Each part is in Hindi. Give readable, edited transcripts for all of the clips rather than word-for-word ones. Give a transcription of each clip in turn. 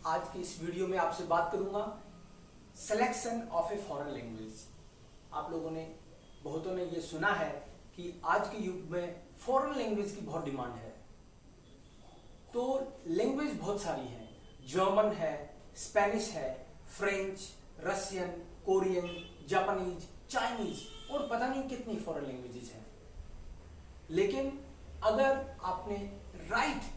आज की इस वीडियो में आपसे बात करूंगा selection of a foreign language. आप लोगों ने बहुतों ने ये सुना है कि आज के युग में फॉरेन लैंग्वेज की बहुत डिमांड है। तो लैंग्वेज बहुत सारी हैं, जर्मन है, स्पेनिश है, French, Russian, Korean, Japanese, Chinese और पता नहीं कितनी फॉरेन लैंग्वेजेस हैं। लेकिन अगर आपने राइट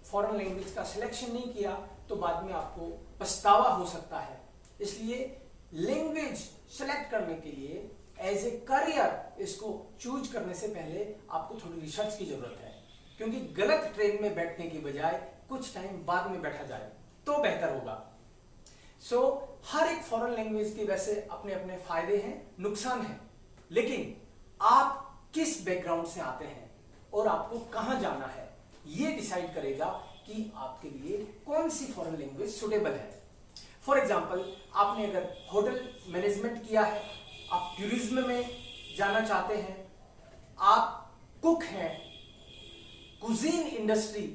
फॉरेन लैंग्वेज का सिलेक्शन नहीं किया तो बाद में आपको पछतावा हो सकता है। इसलिए लैंग्वेज सेलेक्ट करने के लिए एज ए करियर इसको चूज करने से पहले आपको थोड़ी रिसर्च की जरूरत है, क्योंकि गलत ट्रेन में बैठने की बजाय कुछ टाइम बाद में बैठा जाए तो बेहतर होगा। सो हर एक फॉरेन लैंग्वेज के वैसे अपने अपने फायदे हैं, नुकसान हैं, लेकिन आप किस बैकग्राउंड से आते हैं और आपको कहां जाना है ये डिसाइड करेगा कि आपके लिए कौन सी फॉरेन लैंग्वेज सुटेबल है। फॉर एग्जाम्पल, आपने अगर होटल मैनेजमेंट किया है, आप टूरिज्म में जाना चाहते हैं, आप कुक हैं, कुजीन इंडस्ट्री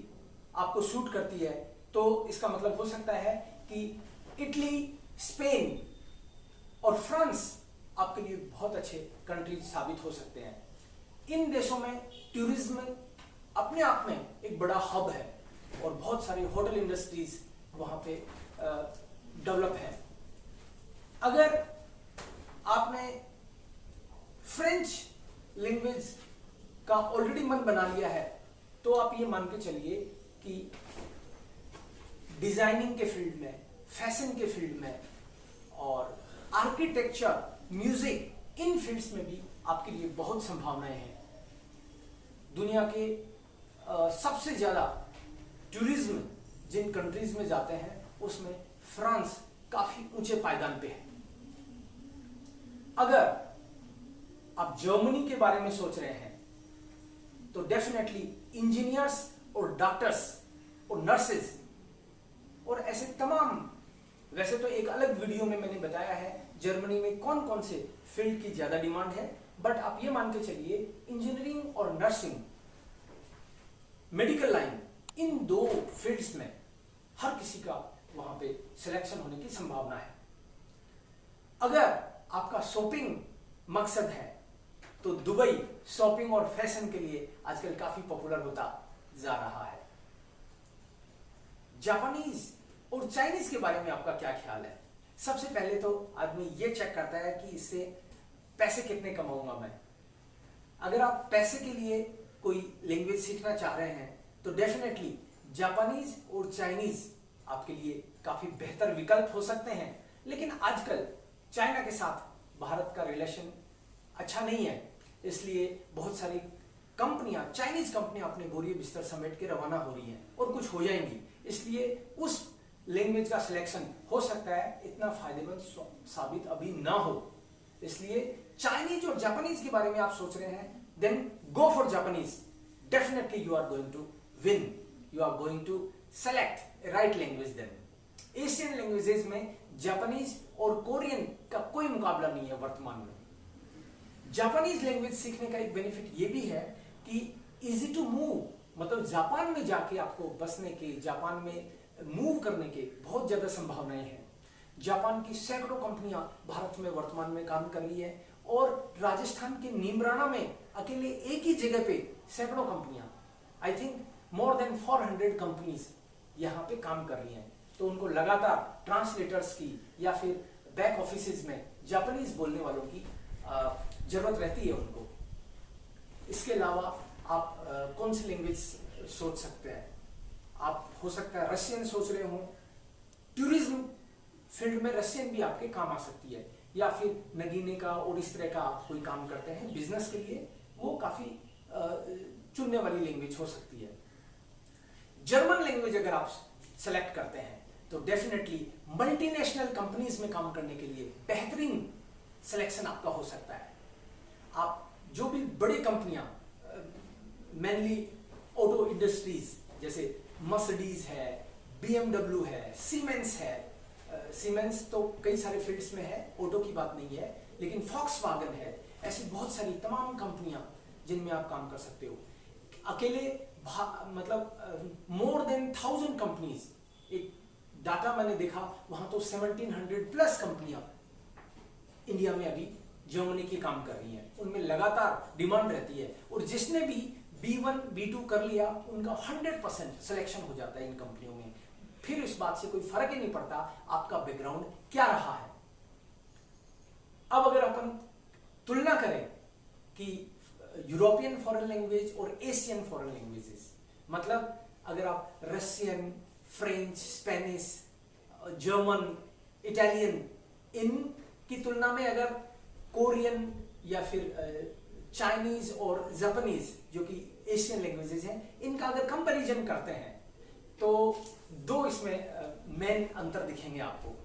आपको सूट करती है, तो इसका मतलब हो सकता है कि इटली, स्पेन और फ्रांस आपके लिए बहुत अच्छे कंट्रीज साबित हो सकते हैं। इन देशों में टूरिज्म अपने आप में एक बड़ा हब है और बहुत सारी होटल इंडस्ट्रीज वहां पे डेवलप है। अगर आपने फ्रेंच लैंग्वेज का ऑलरेडी मन बना लिया है तो आप ये मान के चलिए कि डिजाइनिंग के फील्ड में, फैशन के फील्ड में और आर्किटेक्चर, म्यूजिक, इन फील्ड्स में भी आपके लिए बहुत संभावनाएं हैं। दुनिया के सबसे ज्यादा टूरिज्म जिन कंट्रीज में जाते हैं उसमें फ्रांस काफी ऊंचे पायदान पे है। अगर आप जर्मनी के बारे में सोच रहे हैं तो डेफिनेटली इंजीनियर्स और डॉक्टर्स और नर्सेज और ऐसे तमाम, वैसे तो एक अलग वीडियो में मैंने बताया है जर्मनी में कौन कौन से फील्ड की ज्यादा डिमांड है, बट आप ये मान के चलिए इंजीनियरिंग और नर्सिंग, मेडिकल लाइन, इन दो फील्ड्स में हर किसी का वहां पे सिलेक्शन होने की संभावना है। अगर आपका शॉपिंग मकसद है तो दुबई शॉपिंग और फैशन के लिए आजकल काफी पॉपुलर होता जा रहा है। जापानीज और चाइनीज के बारे में आपका क्या ख्याल है? सबसे पहले तो आदमी ये चेक करता है कि इससे पैसे कितने कमाऊंगा मैं। अगर आप पैसे के लिए कोई लैंग्वेज सीखना चाह रहे हैं तो डेफिनेटली जापानीज और चाइनीज आपके लिए काफी बेहतर विकल्प हो सकते हैं। लेकिन आजकल चाइना के साथ भारत का रिलेशन अच्छा नहीं है, इसलिए बहुत सारी कंपनियां, चाइनीज कंपनियां अपने बोरिए बिस्तर समेट के रवाना हो रही हैं और कुछ हो जाएंगी। इसलिए उस लैंग्वेज का सिलेक्शन हो सकता है इतना फायदेमंद साबित अभी ना हो। इसलिए चाइनीज और जापानीज के बारे में आप सोच रहे हैं, then go for Japanese. Definitely you are going to win, you are going to select right language. Then Asian languages में जापानीज और कोरियन का कोई मुकाबला नहीं है वर्तमान में। जापानीज लैंग्वेज सीखने का एक बेनिफिट ये भी है कि इजी टू मूव, मतलब जापान में जाके आपको बसने के, जापान में मूव करने के बहुत ज्यादा संभावनाएं हैं। जापान की सैकड़ों कंपनियां भारत में वर्तमान में काम कर रही है और राजस्थान के नीमराना में अकेले एक ही जगह पे सैकड़ों कंपनियां, I think more than 400 companies यहां पे काम कर रही हैं। तो उनको लगातार ट्रांसलेटर्स की या फिर बैक ऑफिसेज में जापानीज बोलने वालों की जरूरत रहती है उनको। इसके अलावा आप कौन सी लैंग्वेज सोच सकते हैं? आप हो सकता है रशियन सोच रहे हो, टूरिज्म फील्ड में रशियन भी आपके काम आ सकती है, या फिर नगीने का और इस तरह का आप कोई काम करते हैं बिजनेस के लिए, वो काफी चुनने वाली लैंग्वेज हो सकती है। जर्मन लैंग्वेज अगर आप सेलेक्ट करते हैं तो डेफिनेटली मल्टीनेशनल कंपनीज में काम करने के लिए बेहतरीन सिलेक्शन आपका हो सकता है। आप जो भी बड़ी कंपनियां, मेनली ऑटो इंडस्ट्रीज जैसे मर्सिडीज है, BMW है, सीमेंस है, सीमेंस तो कई सारे फील्ड्स में है, ऑटो की बात नहीं है, लेकिन फॉक्सवैगन है, ऐसी बहुत सारी तमाम कंपनियां जिनमें आप काम कर सकते हो। अकेले मतलब मोर देन 1000 कंपनीज एक डाटा मैंने देखा वहां तो 1700 प्लस कंपनियां इंडिया में अभी जर्मनी की काम कर रही हैं, उनमें लगातार डिमांड रहती है और जिसने भी B1 B2 कर लिया उनका 100% सिलेक्शन हो जाता है इन कंपनियों में। फिर इस बात से कोई फर्क ही नहीं पड़ता आपका बैकग्राउंड क्या रहा है। अब अगर अपन तुलना करें कि यूरोपियन फॉरेन लैंग्वेज और एशियन फॉरेन लैंग्वेजेस, मतलब अगर आप Russian, French, Spanish, German, Italian, इन की तुलना में अगर कोरियन या फिर चाइनीज और जापानीज जो कि एशियन लैंग्वेजेस हैं, इनका अगर कंपैरिजन करते हैं तो दो इसमें मेन अंतर दिखेंगे आपको।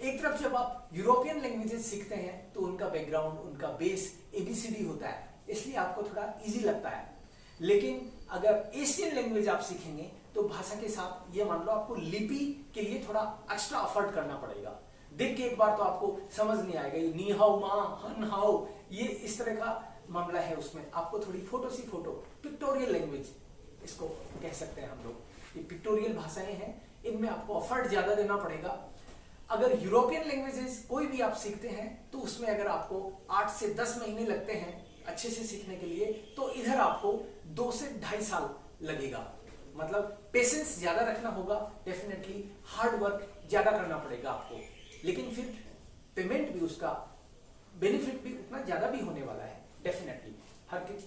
एक तरफ जब आप यूरोपियन लैंग्वेजेस सीखते हैं तो उनका बैकग्राउंड, उनका बेस ABCD होता है, इसलिए आपको थोड़ा इजी लगता है। लेकिन अगर एशियन लैंग्वेज आप सीखेंगे तो भाषा के साथ ये मान लो आपको लिपि के लिए थोड़ा एक्स्ट्रा एफर्ट करना पड़ेगा। देख के एक बार तो आपको समझ नहीं आएगा, ये नी हाउ मा हन हाउ, ये इस तरह का मामला है। उसमें आपको थोड़ी फोटो सी फोटो, पिक्टोरियल लैंग्वेज इसको कह सकते हैं हम लोग, ये पिक्टोरियल भाषाएं हैं, इनमें आपको एफर्ट ज्यादा देना पड़ेगा। अगर यूरोपियन लैंग्वेजेस कोई भी आप सीखते हैं तो उसमें अगर आपको 8 से 10 महीने लगते हैं अच्छे से सीखने के लिए, तो इधर आपको 2 से 2.5 साल लगेगा। मतलब पेशेंस ज्यादा रखना होगा, डेफिनेटली हार्ड वर्क ज्यादा करना पड़ेगा आपको, लेकिन फिर पेमेंट भी, उसका बेनिफिट भी उतना ज्यादा भी होने वाला है। डेफिनेटली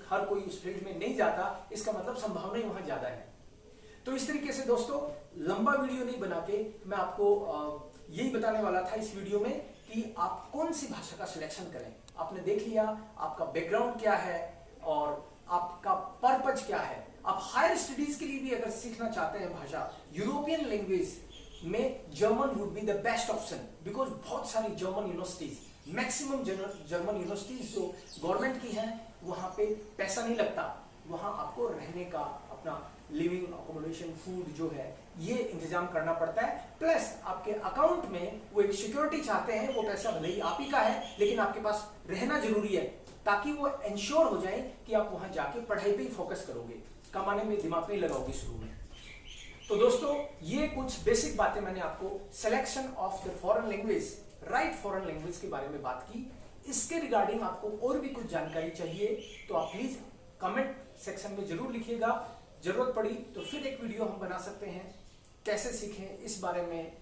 हर कोई उस फील्ड में नहीं जाता, इसका मतलब संभावना ही वहां ज्यादा है। तो इस तरीके से दोस्तों लंबा वीडियो नहीं बना के मैं आपको यही बताने वाला था इस वीडियो में कि आप कौन सी भाषा का सिलेक्शन करें। आपने देख लिया आपका बैकग्राउंड क्या है और आपका पर्पज क्या है। आप हायर स्टडीज के लिए भी अगर सीखना चाहते हैं भाषा, यूरोपियन लैंग्वेज में German would be the best option, because बहुत सारी German universities, maximum German universities जो गवर्नमेंट की हैं, वहां पे पैसा नहीं लगता, वहां आपको रहने का, अपना लिविंग अकोमोडेशन, फूड जो है ये इंतजाम करना पड़ता है। प्लस आपके अकाउंट में वो एक सिक्योरिटी चाहते हैं, वो पैसा भले ही आप ही का है लेकिन आपके पास रहना जरूरी है, ताकि वो इंश्योर हो जाए कि आप वहां जाके पढ़ाई पे ही फोकस करोगे, कमाने में दिमाग नहीं लगाओगे शुरू में। तो दोस्तों ये कुछ बेसिक बातें मैंने आपको selection of the foreign language, right foreign language के बारे में बात की। इसके रिगार्डिंग आपको और भी कुछ जानकारी चाहिए तो आप प्लीज कमेंट सेक्शन में जरूर लिखिएगा। जरूरत पड़ी तो फिर एक वीडियो हम बना सकते हैं, कैसे सीखें इस बारे में,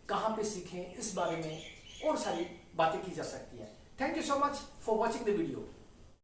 कहां पे सीखें इस बारे में, और सारी बातें की जा सकती है। Thank you so much for watching the video.